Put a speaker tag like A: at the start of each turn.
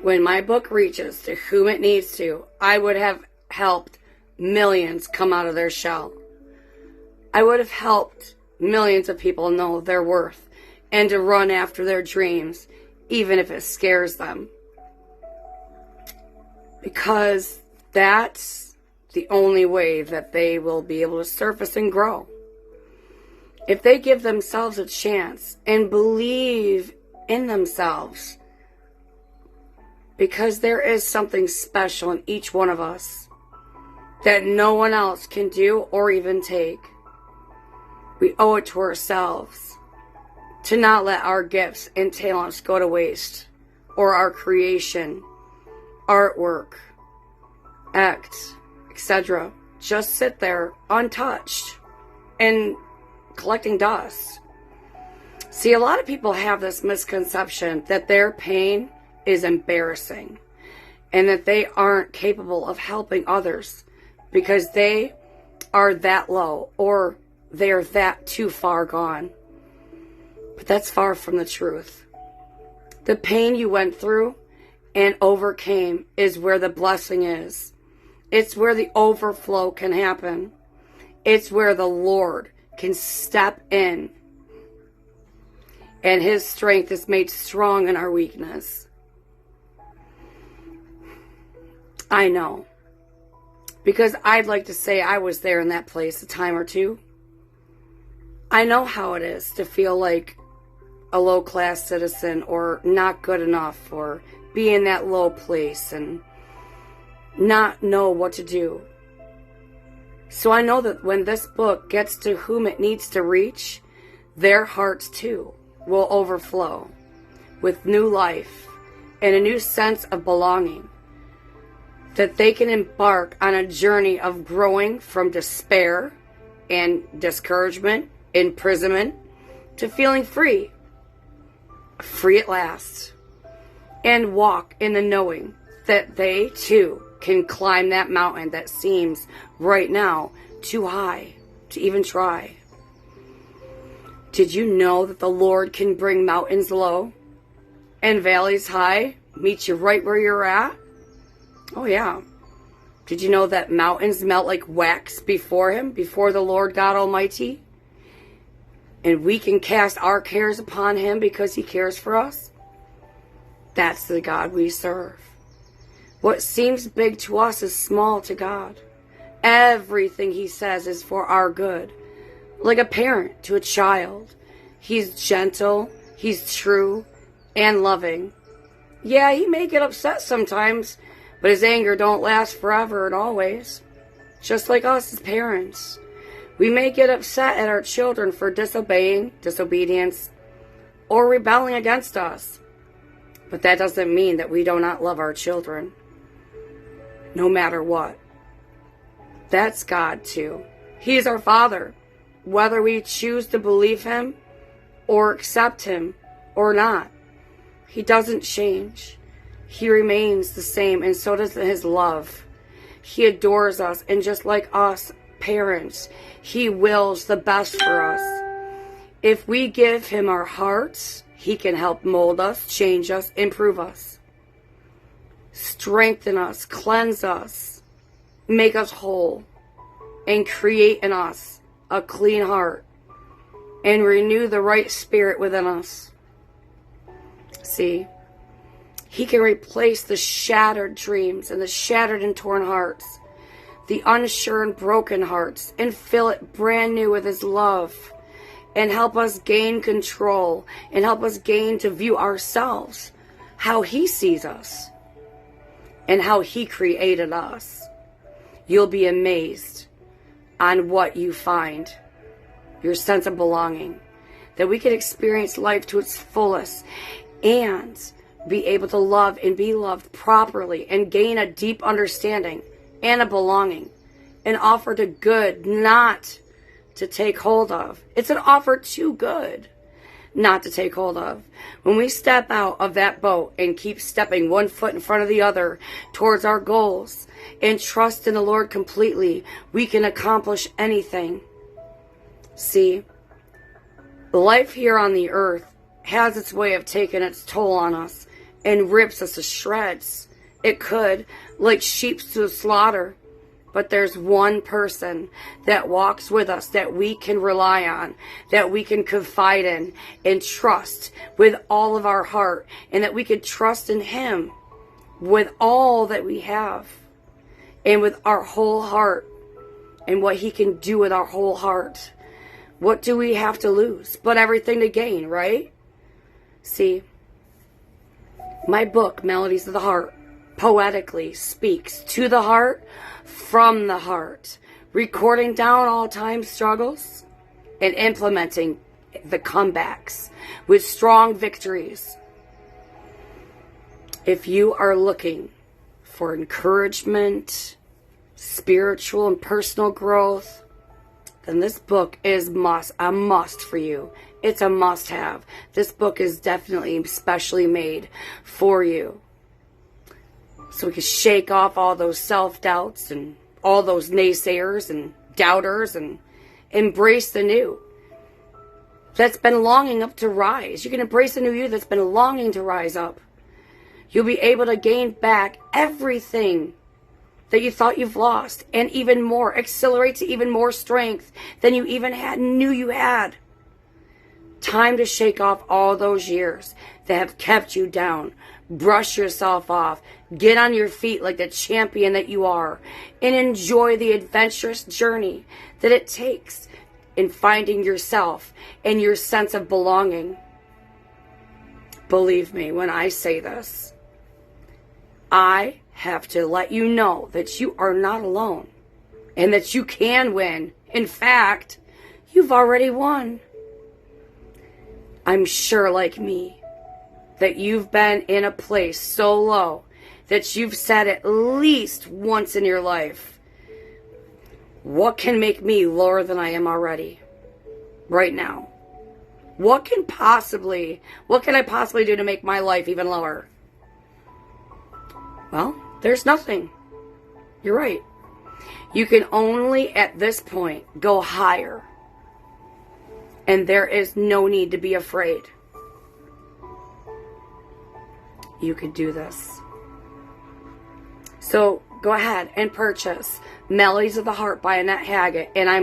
A: When my book reaches to whom it needs to, I would have helped millions come out of their shell. I would have helped millions of people know their worth and to run after their dreams, even if it scares them. Because that's the only way that they will be able to surface and grow. If they give themselves a chance and believe in themselves, because there is something special in each one of us that no one else can do or even take. We owe it to ourselves to not let our gifts and talents go to waste, or our creation, artwork, act, etc. just sit there untouched and collecting dust. See, a lot of people have this misconception that their pain is embarrassing and that they aren't capable of helping others because they are that low or they are that too far gone. But that's far from the truth. The pain you went through and overcame is where the blessing is. It's where the overflow can happen. It's where the Lord can step in and His strength is made strong in our weakness. I know. Because I'd like to say I was there in that place a time or two. I know how it is to feel like a low-class citizen or not good enough or be in that low place and not know what to do. So I know that when this book gets to whom it needs to reach, their hearts too will overflow with new life and a new sense of belonging, that they can embark on a journey of growing from despair and discouragement, imprisonment, to feeling free at last, and walk in the knowing that they too can climb that mountain that seems right now too high to even try. Did you know that the Lord can bring mountains low and valleys high, meet you right where you're at? Oh yeah. Did you know that mountains melt like wax before Him, before the Lord God Almighty? And we can cast our cares upon Him because He cares for us? That's the God we serve. What seems big to us is small to God. Everything He says is for our good. Like a parent to a child. He's gentle, He's true, and loving. Yeah, He may get upset sometimes, but His anger don't last forever and always. Just like us as parents. We may get upset at our children for disobedience, or rebelling against us. But that doesn't mean that we do not love our children. No matter what. That's God too. He's our Father. Whether we choose to believe Him or accept Him or not, He doesn't change. He remains the same, and so does His love. He adores us, and just like us parents, He wills the best for us. If we give Him our hearts, He can help mold us, change us, improve us, strengthen us, cleanse us, make us whole, and create in us a clean heart, and renew the right spirit within us. See, He can replace the shattered dreams and the shattered and torn hearts, the unsure and broken hearts, and fill it brand new with His love, and help us gain control, and help us gain to view ourselves how He sees us and how He created us. You'll be amazed on what you find, your sense of belonging, that we can experience life to its fullest and be able to love and be loved properly and gain a deep understanding and a belonging, an offer to good, not to take hold of. It's an offer to good, not to take hold of. When we step out of that boat and keep stepping one foot in front of the other towards our goals and trust in the Lord completely, we can accomplish anything. See, life here on the earth has its way of taking its toll on us and rips us to shreds. It could, like sheep to the slaughter. But there's one person that walks with us that we can rely on, that we can confide in and trust with all of our heart, and that we can trust in Him with all that we have and with our whole heart, and what He can do with our whole heart. What do we have to lose but everything to gain, right? See, my book, Melodies of the Heart, poetically speaks to the heart, from the heart, recording down all time struggles and implementing the comebacks with strong victories. If you are looking for encouragement, spiritual and personal growth, then this book is a must for you. It's a must-have. This book is definitely specially made for you. So we can shake off all those self-doubts and all those naysayers and doubters and embrace the new that's been longing up to rise. You can embrace the new you that's been longing to rise up. You'll be able to gain back everything that you thought you've lost, and even more. Accelerate to even more strength than you even knew you had. Time to shake off all those years that have kept you down. Brush yourself off. Get on your feet like the champion that you are, and enjoy the adventurous journey that it takes in finding yourself and your sense of belonging. Believe me when I say this. I have to let you know that you are not alone and that you can win. In fact, you've already won. I'm sure, like me, that you've been in a place so low that you've said at least once in your life, what can make me lower than I am already right now? What can I possibly do to make my life even lower? Well, there's nothing. You're right. You can only at this point go higher. And there is no need to be afraid. You could do this. So go ahead and purchase Melodies of the Heart by Annette Haggett. And I'm